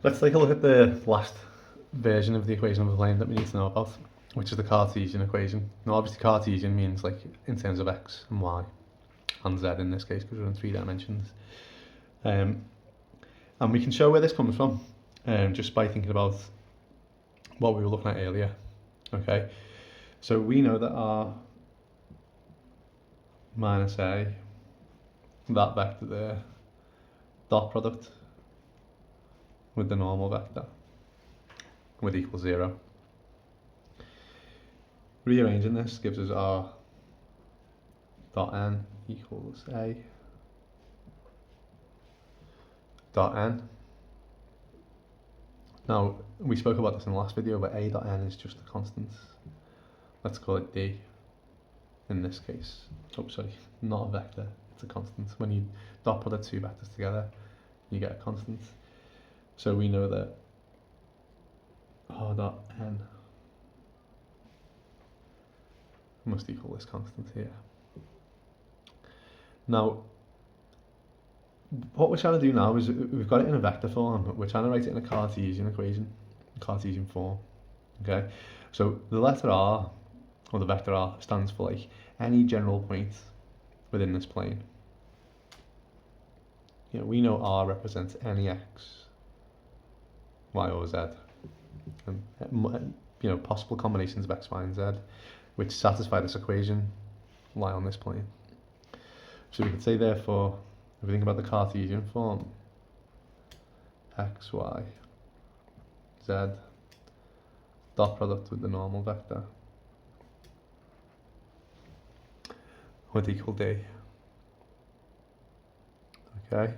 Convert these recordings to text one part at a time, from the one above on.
Let's take a look at the last version of the equation of a plane that we need to know about, which is the Cartesian equation. Now obviously Cartesian means like in terms of x and y, and z in this case because we're in 3 dimensions. And we can show where this comes from just by thinking about what we were looking at earlier. Okay, so we know that r minus a, that vector there, dot product with the normal vector would equal 0. Rearranging this gives us r dot n equals a dot n. Now, we spoke about this in the last video, but a dot n is just a constant. Let's call it d in this case. Oh, sorry, not a vector, it's a constant. When you dot product 2 vectors together, you get a constant. So we know that r dot n must equal this constant here. Now, what we're trying to do now is we've got it in a vector form. We're trying to write it in a Cartesian equation, Cartesian form. Okay, so the letter r, or the vector r, stands for like any general point within this plane. You know, we know r represents any x, y or z, and you know, possible combinations of x, y, and z which satisfy this equation lie on this plane. So we could say, therefore, if we think about the Cartesian form, x, y, z, dot product with the normal vector would equal d. Okay.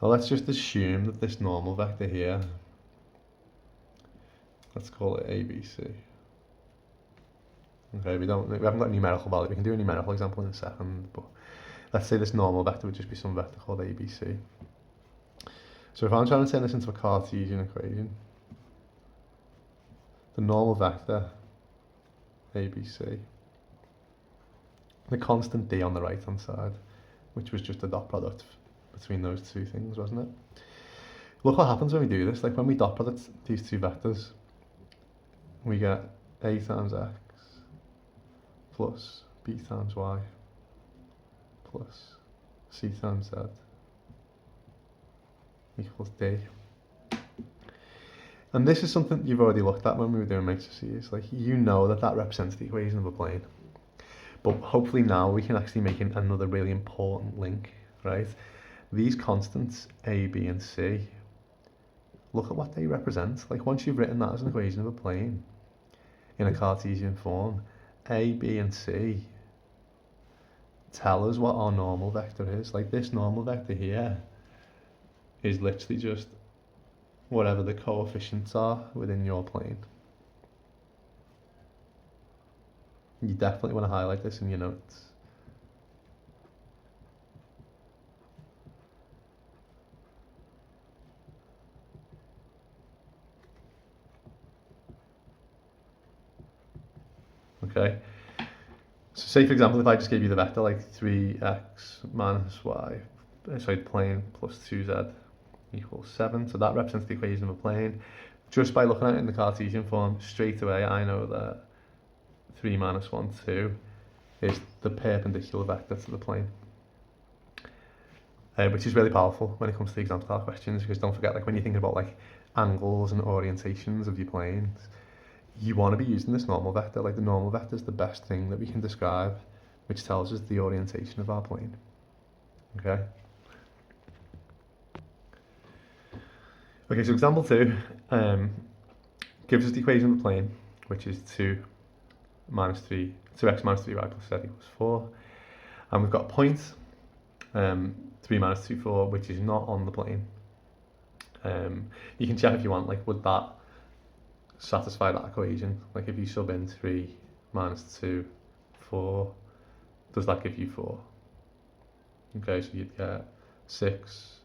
Well, let's just assume that this normal vector here, let's call it ABC. Okay, we haven't got a numerical value. We can do a numerical example in a second, but let's say this normal vector would just be some vector called ABC. So if I'm trying to turn this into a Cartesian equation, the normal vector ABC, the constant d on the right hand side, which was just a dot product between those two things, wasn't it? Look what happens when we do this. Like when we dot product these two vectors, we get a times x plus b times y plus c times z equals d. And this is something you've already looked at when we were doing matrices. Like, you know that that represents the equation of a plane. But hopefully now we can actually make another really important link, right? These constants, a, b, and c, look at what they represent. Like, once you've written that as an equation of a plane in a Cartesian form, a, b, and c tell us what our normal vector is. Like, this normal vector here is literally just whatever the coefficients are within your plane. You definitely want to highlight this in your notes. Okay, so say for example if I just gave you the vector like 3x minus y, sorry, plane plus 2z equals 7, so that represents the equation of a plane. Just by looking at it in the Cartesian form, straight away I know that 3 minus 1, 2 is the perpendicular vector to the plane. Which is really powerful when it comes to the exam style questions, because don't forget, like when you're thinking about like angles and orientations of your planes, you want to be using this normal vector. Like, the normal vector is the best thing that we can describe, which tells us the orientation of our plane. Okay. Okay, so example 2 gives us the equation of the plane, which is 2x minus 3y plus z equals 4. And we've got a point, 3 minus 2, 4, which is not on the plane. You can check if you want, like, would that satisfy that equation? Like, if you sub in 3 minus 2, 4, does that give you 4? Okay, so you'd get 6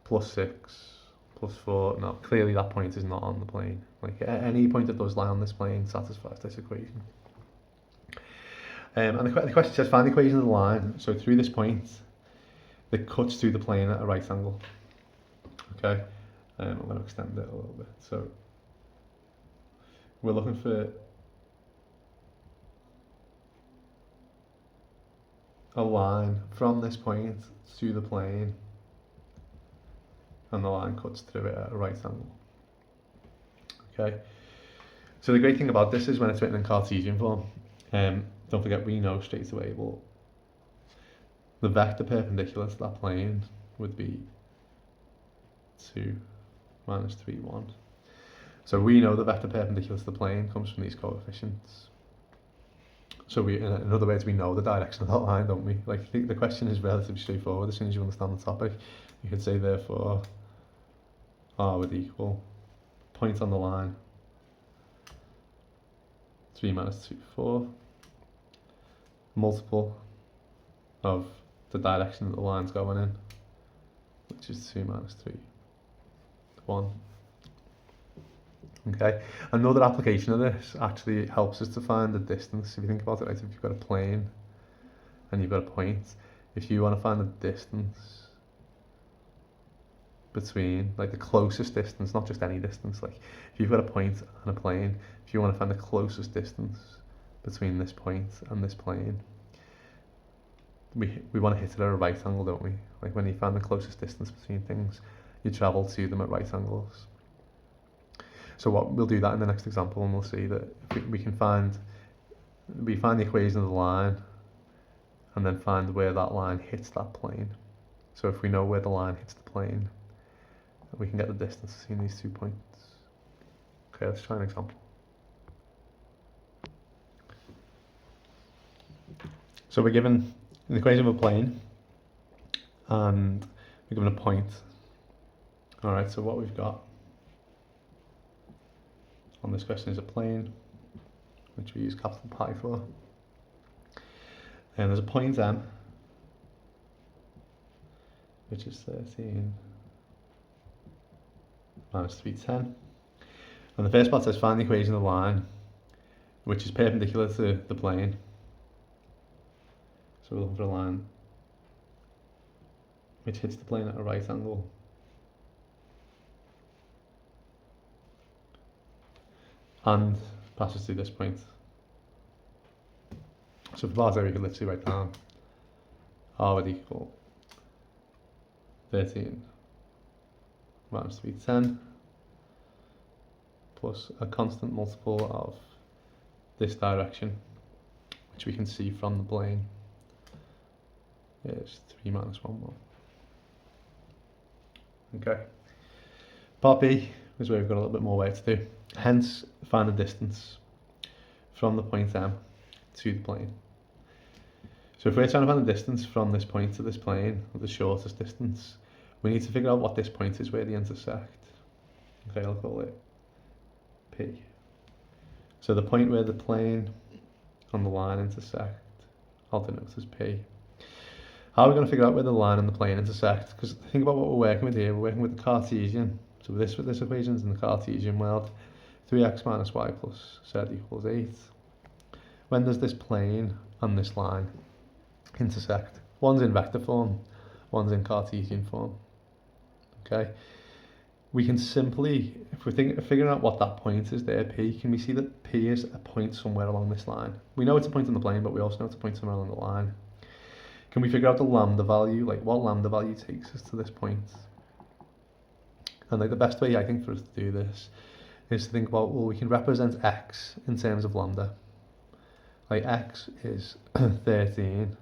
plus 6 plus 4. No, clearly that point is not on the plane. Like, any point that does lie on this plane satisfies this equation. And the question says, find the equation of the line, so through this point, that cuts through the plane at a right angle. Okay, I'm going to extend it a little bit. So we're looking for a line from this point to the plane, and the line cuts through it at a right angle. Okay. So the great thing about this is when it's written in Cartesian form, don't forget we know straight away, well, the vector perpendicular to that plane would be 2 minus 3, 1. So we know the vector perpendicular to the plane comes from these coefficients. So we, in other words, we know the direction of that line, don't we? Like, the question is relatively straightforward as soon as you understand the topic. You could say, therefore, R would equal point on the line 3 minus 2, 4, multiple of the direction that the line's going in, which is 2 minus 3, 1. Okay, another application of this actually helps us to find the distance. If you think about it, right, if you've got a plane and you've got a point, if you want to find the distance between, like the closest distance, not just any distance, like if you've got a point and a plane, if you want to find the closest distance between this point and this plane, we want to hit it at a right angle, don't we? Like when you find the closest distance between things, you travel to them at right angles. So we'll do that in the next example, and we'll see that we find the equation of the line and then find where that line hits that plane. So if we know where the line hits the plane, we can get the distance between these 2 points. Okay, let's try an example. So we're given an equation of a plane and we're given a point. Alright, so what we've got on this question is a plane, which we use capital pi for. And there's a point M, which is 13 minus 3, 10. And the first part says find the equation of the line, which is perpendicular to the plane. So we're looking for a line which hits the plane at a right angle. And passes through this point. So for part A, we could literally write down R would equal 13 minus 3, 10 plus a constant multiple of this direction, which we can see from the plane, is 3 minus 1, 1. Okay. Part B is where we've got a little bit more work to do. Hence, find the distance from the point M to the plane. So if we're trying to find the distance from this point to this plane, or the shortest distance, we need to figure out what this point is where they intersect. Okay, I'll call it P. So the point where the plane and the line intersect, I'll denote as P. How are we going to figure out where the line and the plane intersect? Because think about what we're working with here. We're working with the Cartesian. So this equation is in the Cartesian world. 3x minus y plus z equals 8. When does this plane and this line intersect? One's in vector form, one's in Cartesian form. Okay, we can simply, if we're figuring out what that point is there, P, can we see that P is a point somewhere along this line? We know it's a point on the plane, but we also know it's a point somewhere along the line. Can we figure out the lambda value, like what lambda value takes us to this point? And like the best way I think for us to do this is to think about, well, we can represent x in terms of lambda. Like x is 13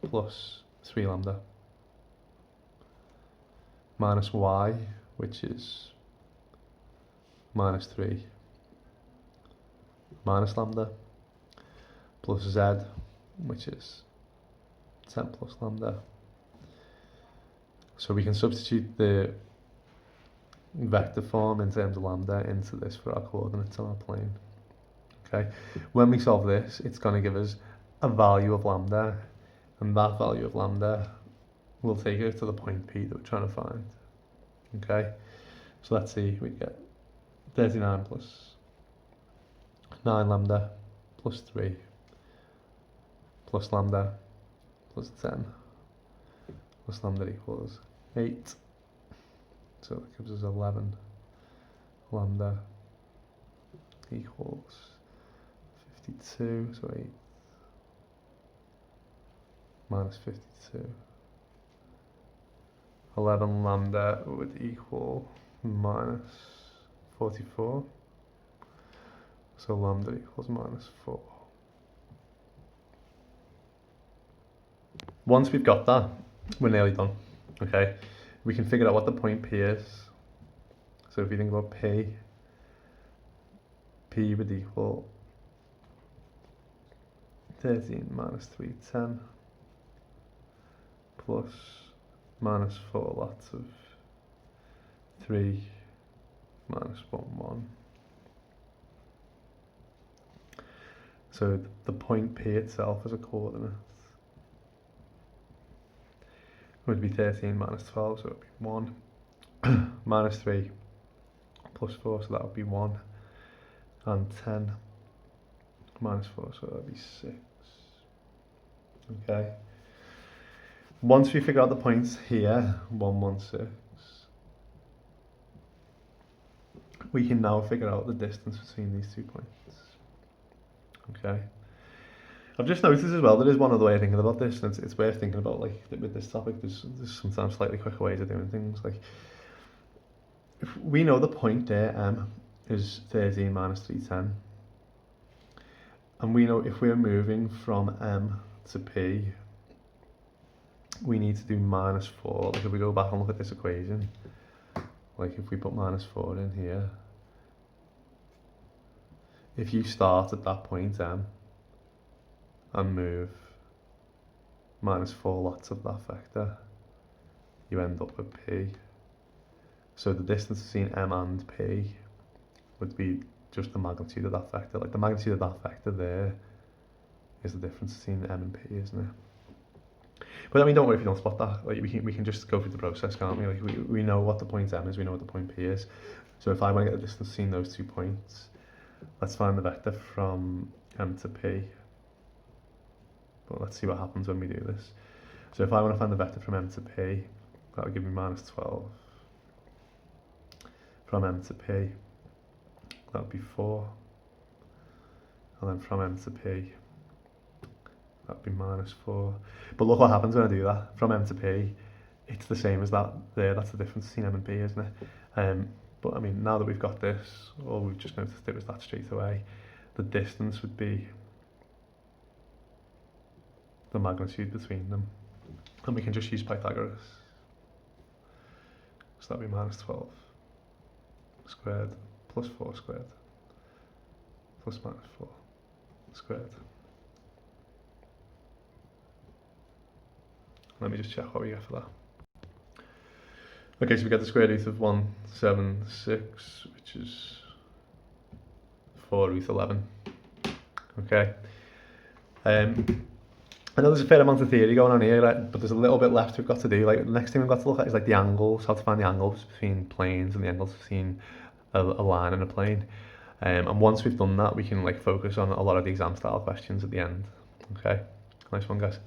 plus 3 lambda minus y, which is minus 3 minus lambda, plus z, which is 10 plus lambda. So we can substitute the vector form in terms of lambda into this for our coordinates on our plane. Okay, when we solve this, it's going to give us a value of lambda, and that value of lambda will take us to the point P that we're trying to find. Okay, so let's see, we get 39 plus 9 lambda plus 3 plus lambda plus 10 plus lambda equals 8. So So that gives us 11 lambda equals 52, so 8 minus 52. 11 lambda would equal minus 44. So lambda equals minus 4. Once we've got that, we're nearly done. Okay, we can figure out what the point P is. So if you think about P would equal 13 minus 3, 10, plus minus 4 lots of 3 minus 1, 1. So the point P itself as a coordinate would be 13 minus 12, so it would be 1, minus 3 plus 4, so that would be 1, and 10 minus 4, so that would be 6. Okay. Once we figure out the points here, 1, 1, 6, we can now figure out the distance between these 2 points. Okay. I've just noticed as well, there is one other way of thinking about this, and it's worth thinking about, like, with this topic, there's sometimes slightly quicker ways of doing things. Like, if we know the point there, M, is 13 minus 310, and we know if we're moving from M to P, we need to do minus 4. Like, if we go back and look at this equation, like if we put minus 4 in here, if you start at that point M and move minus 4 lots of that vector, you end up with P. So the distance between M and P would be just the magnitude of that vector. Like, the magnitude of that vector there is the difference between M and P, isn't it? But I mean, don't worry if you don't spot that. Like, we can just go through the process, can't we? Like, we know what the point M is, we know what the point P is. So if I want to get the distance between those 2 points, let's find the vector from M to P. But let's see what happens when we do this. So if I want to find the vector from M to P, that would give me minus 12. From M to P, that would be 4. And then from M to P, that would be minus 4. But look what happens when I do that. From M to P, it's the same as that there. That's the difference between M and P, isn't it? But I mean, now that we've got this, all we've just noticed it was that straight away. The distance would be the magnitude between them. And we can just use Pythagoras. So that'd be minus 12 squared plus 4 squared plus minus 4 squared. Let me just check what we get for that. Okay, so we get the square root of 176, which is 4 root 11. Okay. I know there's a fair amount of theory going on here, right? But there's a little bit left we've got to do. Like, the next thing we've got to look at is like the angles, how to find the angles between planes and the angles between a line and a plane. And once we've done that, we can like focus on a lot of the exam style questions at the end. Okay, nice one, guys.